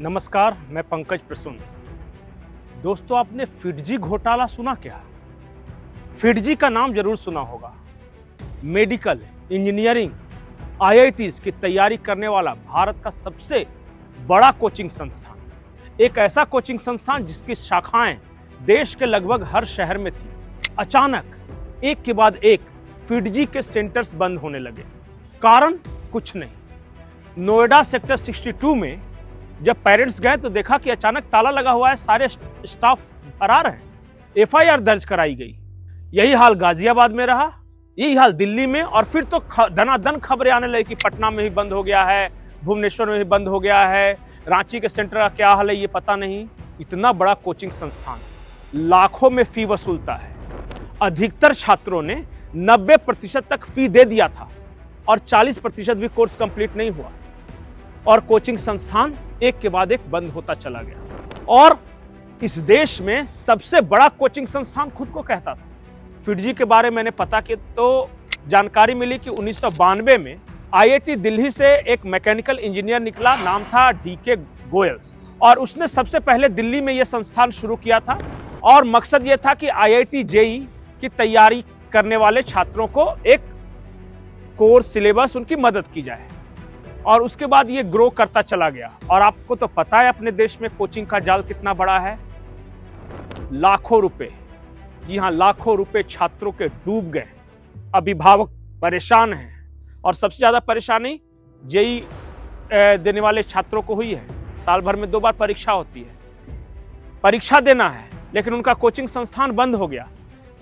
नमस्कार, मैं पंकज प्रसून। दोस्तों, आपने फिडजी घोटाला सुना क्या? फिडजी का नाम जरूर सुना होगा। मेडिकल, इंजीनियरिंग, आईआईटीज की तैयारी करने वाला भारत का सबसे बड़ा कोचिंग संस्थान। एक ऐसा कोचिंग संस्थान जिसकी शाखाएं देश के लगभग हर शहर में थी। अचानक एक के बाद एक फिडजी के सेंटर्स बंद होने लगे। कारण कुछ नहीं। नोएडा सेक्टर 62 में जब पेरेंट्स गए तो देखा कि अचानक ताला लगा हुआ है, सारे स्टाफ फरार हैं। एफआईआर दर्ज कराई गई। यही हाल गाजियाबाद में रहा, यही हाल दिल्ली में, और फिर तो धनाधन खबरें आने लगी कि पटना में भी बंद हो गया है, भुवनेश्वर में भी बंद हो गया है, रांची के सेंटर का क्या हाल है ये पता नहीं। इतना बड़ा कोचिंग संस्थान लाखों में फी वसूलता है। अधिकतर छात्रों ने 90% तक फी दे दिया था और 40% भी कोर्स कंप्लीट नहीं हुआ, और कोचिंग संस्थान एक के बाद एक बंद होता चला गया। और इस देश में सबसे बड़ा कोचिंग संस्थान खुद को कहता था। फिडजी के बारे में मैंने पता की तो जानकारी मिली कि 1992 में आईआईटी दिल्ली से एक मैकेनिकल इंजीनियर निकला, नाम था डीके गोयल, और उसने सबसे पहले दिल्ली में यह संस्थान शुरू किया था। और मकसद यह था कि आईआईटी जेई की तैयारी करने वाले छात्रों को एक कोर्स सिलेबस उनकी मदद की जाए, और उसके बाद ये ग्रो करता चला गया। और आपको तो पता है अपने देश में कोचिंग का जाल कितना बड़ा है। लाखों रुपए, जी हाँ, लाखों रुपए छात्रों के डूब गए। अभिभावक परेशान हैं, और सबसे ज्यादा परेशानी जेई देने वाले छात्रों को हुई है। साल भर में 2 बार परीक्षा होती है, परीक्षा देना है, लेकिन उनका कोचिंग संस्थान बंद हो गया।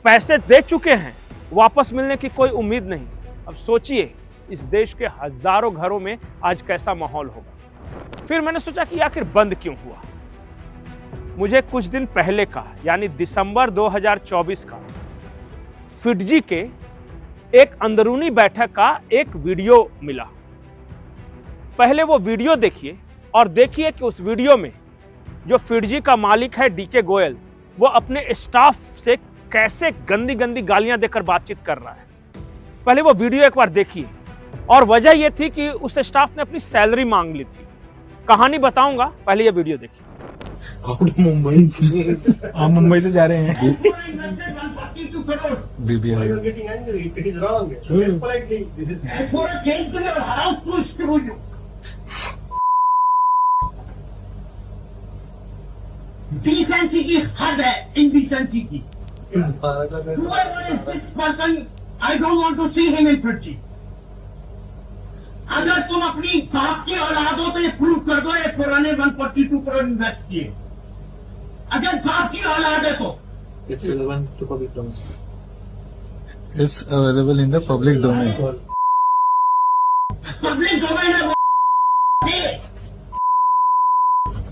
पैसे दे चुके हैं, वापस मिलने की कोई उम्मीद नहीं। अब सोचिए इस देश के हजारों घरों में आज कैसा माहौल होगा। फिर मैंने सोचा कि आखिर बंद क्यों हुआ। मुझे कुछ दिन पहले का, यानी दिसंबर 2024 का, फिडजी के एक अंदरूनी बैठक का एक वीडियो मिला। पहले वो वीडियो देखिए, और देखिए कि उस वीडियो में जो फिडजी का मालिक है डीके गोयल, वो अपने स्टाफ से कैसे गंदी गंदी गालियां देकर बातचीत कर रहा है। पहले वो वीडियो एक बार देखिए। और वजह यह थी कि उस स्टाफ ने अपनी सैलरी मांग ली थी। कहानी बताऊंगा, पहले ये वीडियो देखिए। आप मुंबई से जा रहे हैं। डिसेंसी की हद है, इनडिसेंसी की। I don't want to see him in Fiji. अगर तुम अपनी बाप की औलाद हो तो ये प्रूव कर दो ये पुराने 142 करोड़ इन्वेस्ट किए। अगर बाप की औलाद है तो It's relevant to public domain. It's available in the public domain. Public domain है वो।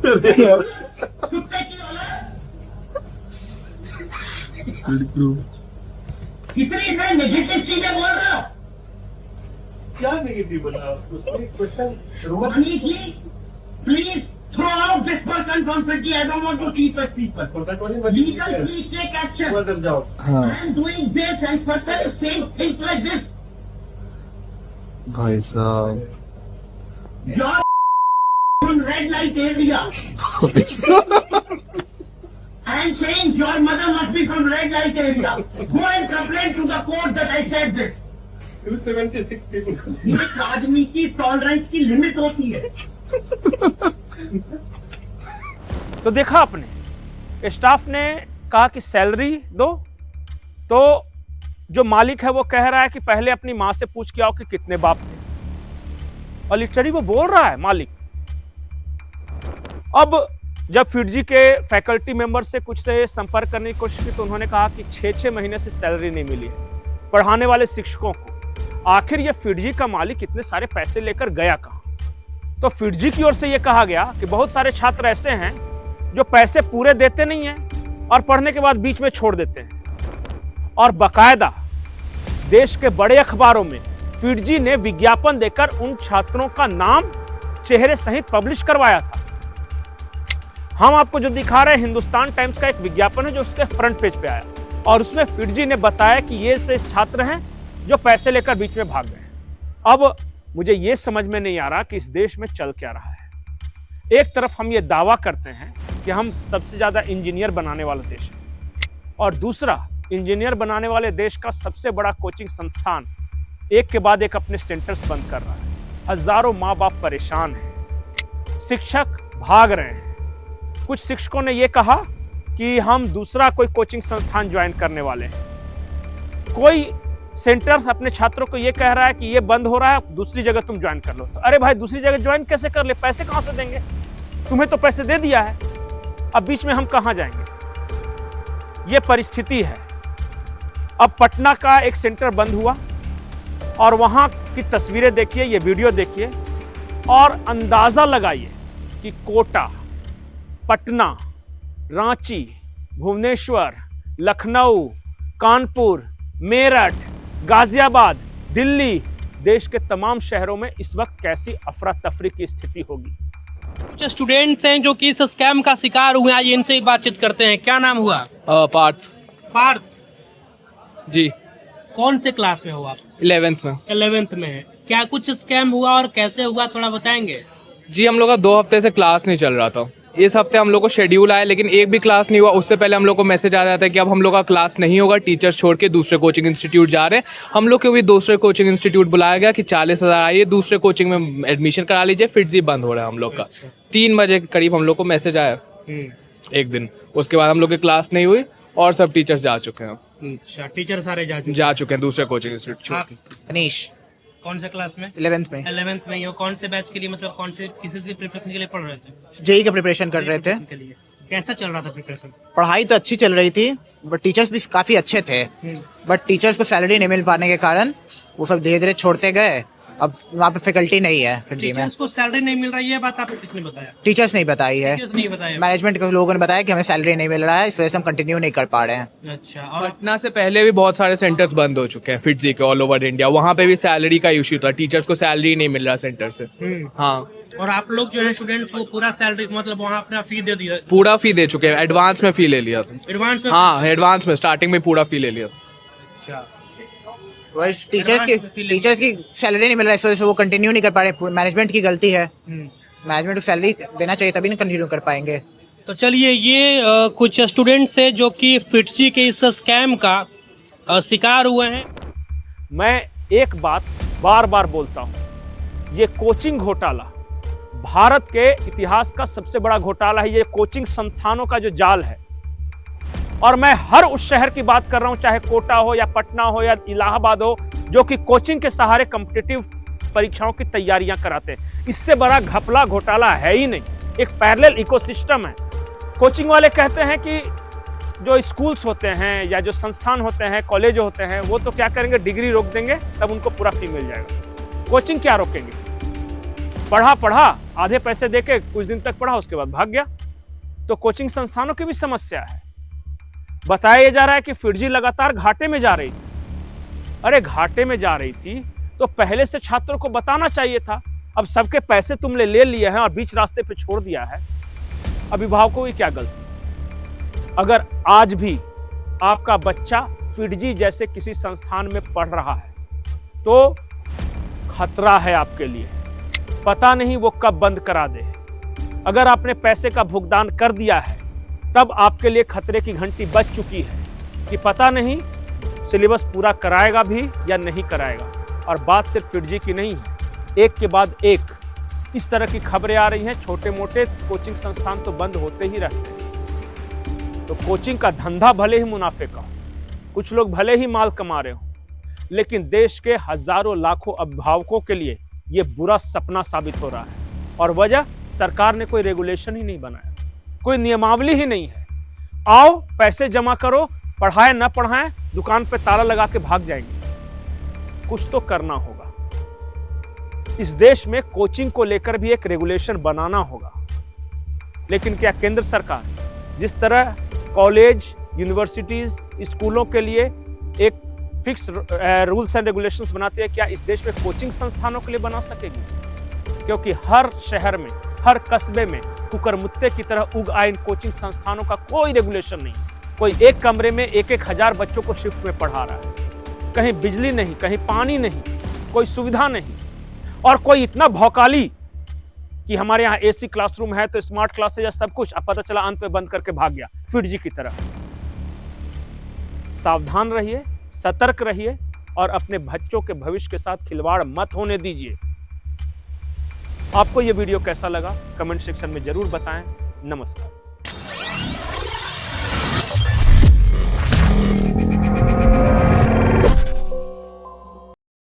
कुत्ते की औलाद कितनी नेगेटिव चीजें बोल रहे हो। क्या नेगेटिव बोला आपको? Manish ji, please throw out this person from Fiji. I don't want to see such people. Legal, please take action. I am doing this and further saying things like this. भाई साहब, You're from red light area. I am saying your mother must be from red light area. Go and complain to the court that I said this. 276 people. एक आदमी की tolerance की limit होती है। तो देखा आपने, स्टाफ ने कहा कि सैलरी दो, तो जो मालिक है वो कह रहा है कि पहले अपनी मां से पूछ के आओ कि कितने बाप थे। और लिटरली वो बोल रहा है मालिक। अब जब फिडजी के फैकल्टी मेंबर से कुछ से संपर्क करने की कोशिश की तो उन्होंने कहा कि 6-6 महीने से सैलरी नहीं मिली है पढ़ाने वाले शिक्षकों को। आखिर ये फिडजी का मालिक इतने सारे पैसे लेकर गया कहां? तो फिडजी की ओर से यह कहा गया कि बहुत सारे छात्र ऐसे हैं जो पैसे पूरे देते नहीं हैं और पढ़ने के बाद बीच में छोड़ देते हैं। और बाकायदा देश के बड़े अखबारों में फिडजी ने विज्ञापन देकर उन छात्रों का नाम चेहरे सहित पब्लिश करवाया था। हम आपको जो दिखा रहे हैं हिंदुस्तान टाइम्स का एक विज्ञापन है जो उसके फ्रंट पेज पे आया, और उसमें फिडजी ने बताया कि ये से छात्र हैं जो पैसे लेकर बीच में भाग गए। अब मुझे ये समझ में नहीं आ रहा कि इस देश में चल क्या रहा है। एक तरफ हम ये दावा करते हैं कि हम सबसे ज़्यादा इंजीनियर बनाने वाला देश है, और दूसरा, इंजीनियर बनाने वाले देश का सबसे बड़ा कोचिंग संस्थान एक के बाद एक अपने सेंटर्स बंद कर रहा है। हजारों माँ बाप परेशान हैं, शिक्षक भाग रहे हैं। कुछ शिक्षकों ने यह कहा कि हम दूसरा कोई कोचिंग संस्थान ज्वाइन करने वाले हैं। कोई सेंटर अपने छात्रों को यह कह रहा है कि ये बंद हो रहा है, दूसरी जगह तुम ज्वाइन कर लो। तो अरे भाई, दूसरी जगह ज्वाइन कैसे कर ले? पैसे कहां से देंगे? तुम्हें तो पैसे दे दिया है, अब बीच में हम कहां जाएंगे? ये परिस्थिति है। अब पटना का एक सेंटर बंद हुआ और वहां की तस्वीरें देखिए, ये वीडियो देखिए और अंदाजा लगाइए कि कोटा, पटना, रांची, भुवनेश्वर, लखनऊ, कानपुर, मेरठ, गाजियाबाद, दिल्ली, देश के तमाम शहरों में इस वक्त कैसी अफरा तफरी की स्थिति होगी। कुछ स्टूडेंट्स हैं जो कि इस स्कैम का शिकार हुए, आज इनसे ही बातचीत करते हैं। क्या नाम हुआ? पार्थ जी। कौन से क्लास में हो आप? 11th में। 11th में है। क्या कुछ स्कैम हुआ और कैसे हुआ, थोड़ा बताएंगे? जी, हम लोग का 2 हफ्ते से क्लास नहीं चल रहा था। इस हफ्ते हम लोग को शेड्यूल आया, लेकिन एक भी क्लास नहीं हुआ। उससे पहले हम लोग को मैसेज आ जाता है कि अब हम लोग का क्लास नहीं होगा, टीचर्स छोड़ के दूसरे कोचिंग इंस्टीट्यूट जा रहे हैं। हम लोग को भी दूसरे कोचिंग इंस्टीट्यूट बुलाया गया कि 40,000 आइए, दूसरे कोचिंग में एडमिशन करा लीजिए, फिर बंद हो रहा है हम लोग का। 3 बजे के करीब हम लोग को मैसेज आया एक दिन। उसके बाद हम लोग की क्लास नहीं हुई और सब टीचर्स जा चुके हैं। अच्छा, टीचर सारे जा चुके हैं दूसरे कोचिंग इंस्टीट्यूट। अनीश, कौन से क्लास में? 11th में। 11th में हो। कौन से बैच के लिए, मतलब कौन से किसी के प्रिपरेशन के लिए पढ़ रहे थे? जेई का प्रिपरेशन कर रहे थे। के लिए कैसा चल रहा था प्रिपरेशन? पढ़ाई तो अच्छी चल रही थी, बट टीचर्स भी काफी अच्छे थे, बट टीचर्स को सैलरी नहीं मिल पाने के कारण वो सब धीरे धीरे छोड़ते गए। अब वहाँ पे फैकल्टी नहीं है फिर जी में। टीचर्स को सैलरी नहीं मिल रही है, बात आपको किसने बताया? टीचर्स नहीं बताई है, टीचर्स नहीं बताया। मैनेजमेंट के लोगों ने बताया कि हमें सैलरी नहीं मिल रहा है, इस वजह से हम कंटिन्यू नहीं कर पा रहे हैं। अच्छा, और पटना से पहले भी बहुत सारे सेंटर्स बंद हो चुके हैं फिटजी के ऑल ओवर इंडिया। वहाँ पे भी सैलरी का इश्यू था, टीचर्स को सैलरी नहीं मिल रहा सेंटर से। हाँ, और आप लोग जो है स्टूडेंट्स को पूरा सैलरी, मतलब वहाँ अपना फी दे दिया? पूरा फी दे चुके हैं, एडवांस में फी ले लिया था। एडवांस में? हाँ, एडवांस में स्टार्टिंग में पूरा फी ले लिया। अच्छा, टीचर्स की सैलरी नहीं मिल रहा है, इस वजह से वो कंटिन्यू नहीं कर पा रहे। मैनेजमेंट की गलती है, मैनेजमेंट को सैलरी देना चाहिए, तभी ना कंटिन्यू कर पाएंगे। तो चलिए, ये कुछ स्टूडेंट्स हैं जो कि फिटजी के इस स्कैम का शिकार हुए हैं। मैं एक बात बार बार बोलता हूं, ये कोचिंग घोटाला भारत के इतिहास का सबसे बड़ा घोटाला है। ये कोचिंग संस्थानों का जो जाल है, और मैं हर उस शहर की बात कर रहा हूं, चाहे कोटा हो या पटना हो या इलाहाबाद हो, जो कि कोचिंग के सहारे कॉम्पिटिटिव परीक्षाओं की तैयारियां कराते हैं। इससे बड़ा घपला घोटाला है ही नहीं। एक पैरेलल इकोसिस्टम है। कोचिंग वाले कहते हैं कि जो स्कूल्स होते हैं या जो संस्थान होते हैं, कॉलेज होते हैं, वो तो क्या करेंगे, डिग्री रोक देंगे, तब उनको पूरा फी मिल जाएगा। कोचिंग क्या रोकेंगे? पढ़ा आधे पैसे देके कुछ दिन तक पढ़ा, उसके बाद भाग गया। तो कोचिंग संस्थानों की भी समस्या है। बताया जा रहा है कि फिटजी लगातार घाटे में जा रही थी। अरे घाटे में जा रही थी तो पहले से छात्रों को बताना चाहिए था। अब सबके पैसे तुमने ले लिए हैं और बीच रास्ते पे छोड़ दिया है, अभिभावकों की क्या गलती? अगर आज भी आपका बच्चा फिटजी जैसे किसी संस्थान में पढ़ रहा है तो खतरा है आपके लिए। पता नहीं वो कब बंद करा दे। अगर आपने पैसे का भुगतान कर दिया है तब आपके लिए खतरे की घंटी बज चुकी है कि पता नहीं सिलेबस पूरा कराएगा भी या नहीं कराएगा। और बात सिर्फ फिटजी की नहीं है, एक के बाद एक इस तरह की खबरें आ रही हैं। छोटे मोटे कोचिंग संस्थान तो बंद होते ही रहते हैं। तो कोचिंग का धंधा भले ही मुनाफे का, कुछ लोग भले ही माल कमा रहे हो, लेकिन देश के हजारों लाखों अभिभावकों के लिए ये बुरा सपना साबित हो रहा है। और वजह, सरकार ने कोई रेगुलेशन ही नहीं बनाया, कोई नियमावली ही नहीं है। आओ पैसे जमा करो, पढ़ाए न पढ़ाएं, दुकान पे ताला लगा के भाग जाएंगे। कुछ तो करना होगा। इस देश में कोचिंग को लेकर भी एक रेगुलेशन बनाना होगा। लेकिन क्या केंद्र सरकार जिस तरह कॉलेज, यूनिवर्सिटीज, स्कूलों के लिए एक फिक्स रूल्स एंड रेगुलेशंस बनाती है, क्या इस देश में कोचिंग संस्थानों के लिए बना सकेगी? क्योंकि हर शहर में, हर कस्बे में कुकरमुत्ते की तरह उग आए इन कोचिंग संस्थानों का कोई रेगुलेशन नहीं। कोई एक कमरे में 1-1 हजार बच्चों को शिफ्ट में पढ़ा रहा है। कहीं बिजली नहीं, कहीं पानी नहीं, कोई सुविधा नहीं, और कोई इतना भौकाली कि हमारे यहाँ एसी क्लासरूम है तो स्मार्ट क्लासेज है सब कुछ, अब पता चला अंत में बंद करके भाग गया फिटजी की तरह। सावधान रहिए, सतर्क रहिए और अपने बच्चों के भविष्य के साथ खिलवाड़ मत होने दीजिए। आपको यह वीडियो कैसा लगा कमेंट सेक्शन में जरूर बताएं। नमस्कार।